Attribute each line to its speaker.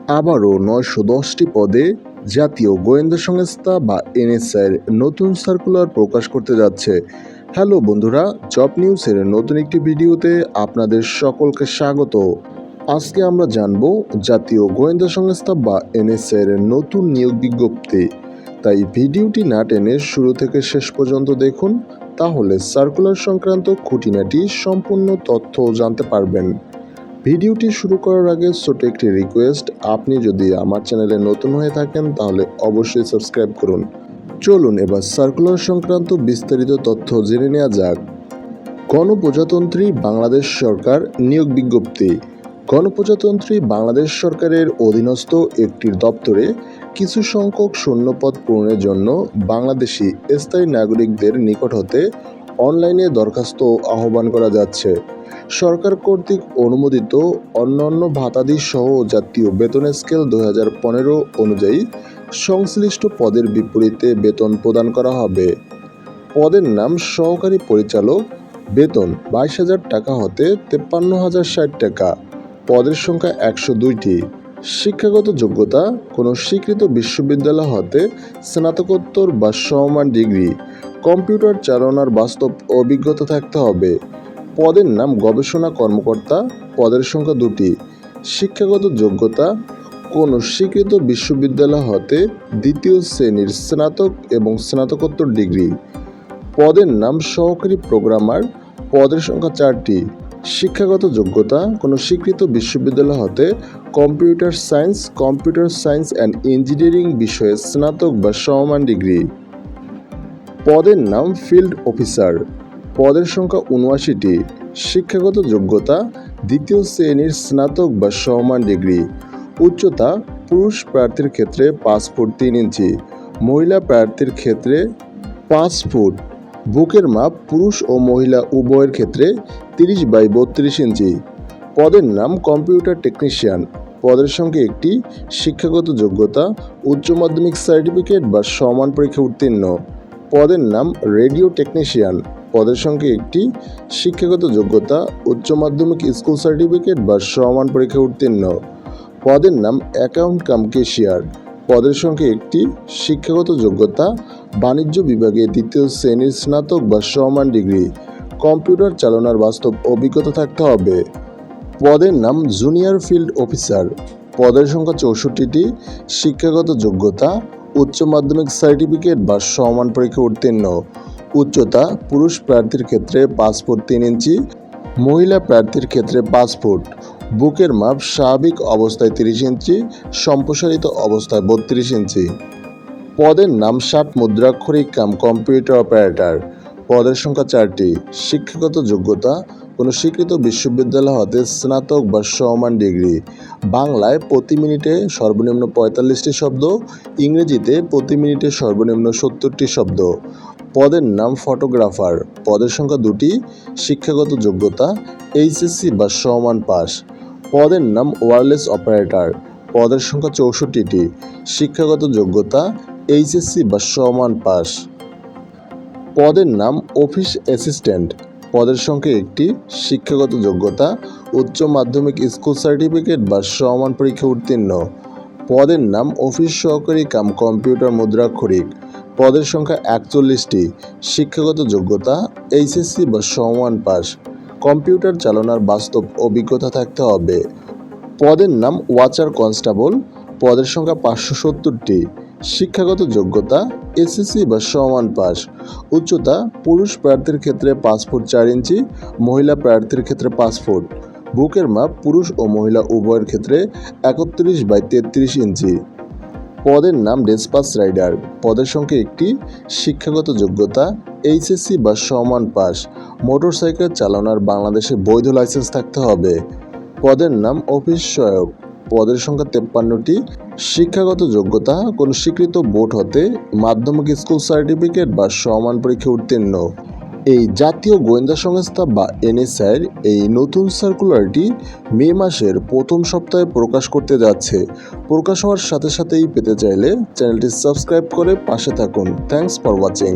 Speaker 1: আবারও ৯১০টি পদে জাতীয় গোয়েন্দা সংস্থা বা এনএসআইয়ের নতুন সার্কুলার প্রকাশ করতে যাচ্ছে। হ্যালো বন্ধুরা, জব নিউজের নতুন একটি ভিডিওতে আপনাদের সকলকে স্বাগত। আজকে আমরা জানব জাতীয় গোয়েন্দা সংস্থা বা এনএসআইয়ের নতুন নিয়োগ বিজ্ঞপ্তি। তাই ভিডিওটি না টেনে শুরু থেকে শেষ পর্যন্ত দেখুন, তাহলে সার্কুলার সংক্রান্ত খুঁটিনাটি সম্পূর্ণ তথ্য জানতে পারবেন। ভিডিওটি শুরু করার আগে ছোট একটি রিকোয়েস্ট, আপনি যদি আমার চ্যানেলে নতুন হয়ে থাকেন তাহলে অবশ্যই সাবস্ক্রাইব করুন। চলুন এবার সার্কুলার সংক্রান্ত বিস্তারিত তথ্য জেনে নেওয়া যাক। গণপ্রজাতন্ত্রী বাংলাদেশ সরকার নিয়োগ বিজ্ঞপ্তি। গণপ্রজাতন্ত্রী বাংলাদেশ সরকারের অধীনস্থ একটি দপ্তরে কিছু সংখ্যক শূন্যপদ পূরণের জন্য বাংলাদেশি স্থায়ী নাগরিকদের নিকট হতে অনলাইনে দরখাস্ত আহ্বান করা যাচ্ছে। সরকার কর্তৃক অনুমোদিত অন্যান্য ভাতাদি সহ জাতীয় বেতন স্কেল 2015 অনুযায়ী সংশ্লিষ্ট পদের বিপরীতে বেতন প্রদান করা হবে। পদের নাম সহকারী পরিচালক, বেতন 22,000 টাকা হতে 53,060 টাকা। পদের সংখ্যা 102টি। শিক্ষাগত যোগ্যতা কোনো স্বীকৃত বিশ্ববিদ্যালয় হতে স্নাতকোত্তর বা সমমান ডিগ্রি, কম্পিউটার চালানোর বাস্তব অভিজ্ঞতা থাকতে হবে। পদের নাম গবেষণা কর্মকর্তা, পদের সংখ্যা 2টি। শিক্ষাগত যোগ্যতা কোনো স্বীকৃত বিশ্ববিদ্যালয় হতে দ্বিতীয় শ্রেণীর স্নাতক এবং স্নাতকোত্তর ডিগ্রি। পদের নাম সহকারী প্রোগ্রামার, পদের সংখ্যা 4টি। শিক্ষাগত যোগ্যতা কোনো স্বীকৃত বিশ্ববিদ্যালয় হতে কম্পিউটার সায়েন্স অ্যান্ড ইঞ্জিনিয়ারিং বিষয়ে স্নাতক বা সমমান ডিগ্রি। পদের নাম ফিল্ড অফিসার, পদের সংখ্যা 79টি। শিক্ষাগত যোগ্যতা দ্বিতীয় শ্রেণীর স্নাতক বা সমমান ডিগ্রি। উচ্চতা পুরুষ প্রার্থীর ক্ষেত্রে 5 ফুট 3 ইঞ্চি, মহিলা প্রার্থীর ক্ষেত্রে 5 ফুট। বুকের মাপ পুরুষ ও মহিলা উভয়ের ক্ষেত্রে 30/32 ইঞ্চি। পদের নাম কম্পিউটার টেকনিশিয়ান, পদের সংখ্যা 1টি। শিক্ষাগত যোগ্যতা উচ্চ মাধ্যমিক সার্টিফিকেট বা সমান পরীক্ষা উত্তীর্ণ। পদের নাম রেডিও টেকনিশিয়ান, পদের সংখ্যা 1টি। শিক্ষাগত যোগ্যতা উচ্চ মাধ্যমিক স্কুল সার্টিফিকেট বা সমান পরীক্ষা উত্তীর্ণ। পদের নাম অ্যাকাউন্ট কাম ক্যাশিয়ার, পদের সংখ্যা 1টি। শিক্ষাগত যোগ্যতা বাণিজ্য বিভাগে দ্বিতীয় শ্রেণীর স্নাতক বা সমান ডিগ্রি, কম্পিউটার চালানোর বাস্তব অভিজ্ঞতা থাকতে হবে। পদের নাম জুনিয়র ফিল্ড অফিসার, পদের সংখ্যা 64টি। শিক্ষাগত যোগ্যতা উচ্চ মাধ্যমিক সার্টিফিকেট বা সমান পরীক্ষা উত্তীর্ণ। উচ্চতা পুরুষ প্রার্থীর ক্ষেত্রে 5 ফুট 3 ইঞ্চি, মহিলা প্রার্থীর ক্ষেত্রে 5 ফুট। বুকের মাপ স্বাভাবিক অবস্থায় 30 ইঞ্চি, সম্প্রসারিত অবস্থায় 32 ইঞ্চি। পদের নাম 60 মুদ্রাক্ষরিক কাম কম্পিউটার অপারেটর, পদের সংখ্যা 4টি। শিক্ষাগত যোগ্যতা কোনো স্বীকৃত বিশ্ববিদ্যালয় হতে স্নাতক বা সমান ডিগ্রি। বাংলায় প্রতি মিনিটে সর্বনিম্ন 45টি শব্দ, ইংরেজিতে প্রতি মিনিটে সর্বনিম্ন 70টি শব্দ। পদের নাম ফটোগ্রাফার, পদের সংখ্যা 2টি। শিক্ষাগত যোগ্যতা এইচএসসি বা সমান পাস। পদের নাম ওয়্যারলেস অপারেটর, পদের সংখ্যা 64টি। শিক্ষাগত যোগ্যতা এইচএসসি বা সমান পাস। পদের নাম অফিস অ্যাসিস্ট্যান্ট, পদের সংখ্যা 1টি। শিক্ষাগত যোগ্যতা উচ্চ মাধ্যমিক স্কুল সার্টিফিকেট বা সমান পরীক্ষা উত্তীর্ণ। পদের নাম অফিস সহকারী কাম কম্পিউটার মুদ্রাক্ষরিক, পদের সংখ্যা 41টি। শিক্ষাগত যোগ্যতা এইচএসসি বা সমান পাস, কম্পিউটার চালানোর বাস্তব অভিজ্ঞতা থাকতে হবে। পদের নাম ওয়াচার কনস্টেবল, পদের সংখ্যা 570টি। শিক্ষাগত যোগ্যতা এসএসসি বা সমান পাস। উচ্চতা পুরুষ প্রার্থীর ক্ষেত্রে 5 ফুট 4 ইঞ্চি, মহিলা প্রার্থীর ক্ষেত্রে 5 ফুট। বুকের মাপ পুরুষ ও মহিলা উভয়ের ক্ষেত্রে 31/33 ইঞ্চি। পদের নাম ডেসপাচ রাইডার, পদের সংখ্যা 1টি। শিক্ষাগত যোগ্যতা এইচএসসি বা সমান পাস, মোটরসাইকেল চালানোর বাংলাদেশে বৈধ লাইসেন্স থাকতে হবে। পদের নাম অফিস সহায়ক, পদের সংখ্যা 53টি। শিক্ষাগত যোগ্যতা কোনো স্বীকৃত বোর্ড হতে মাধ্যমিক স্কুল সার্টিফিকেট বা সমান পরীক্ষা উত্তীর্ণ। এই জাতীয় গোয়েন্দা সংস্থা বা এনএসআইয়ের এই নতুন সার্কুলারটি মে মাসের প্রথম সপ্তাহে প্রকাশ করতে যাচ্ছে। প্রকাশ হওয়ার সাথে সাথেই পেতে চাইলে চ্যানেলটি সাবস্ক্রাইব করে পাশে থাকুন। Thanks for watching.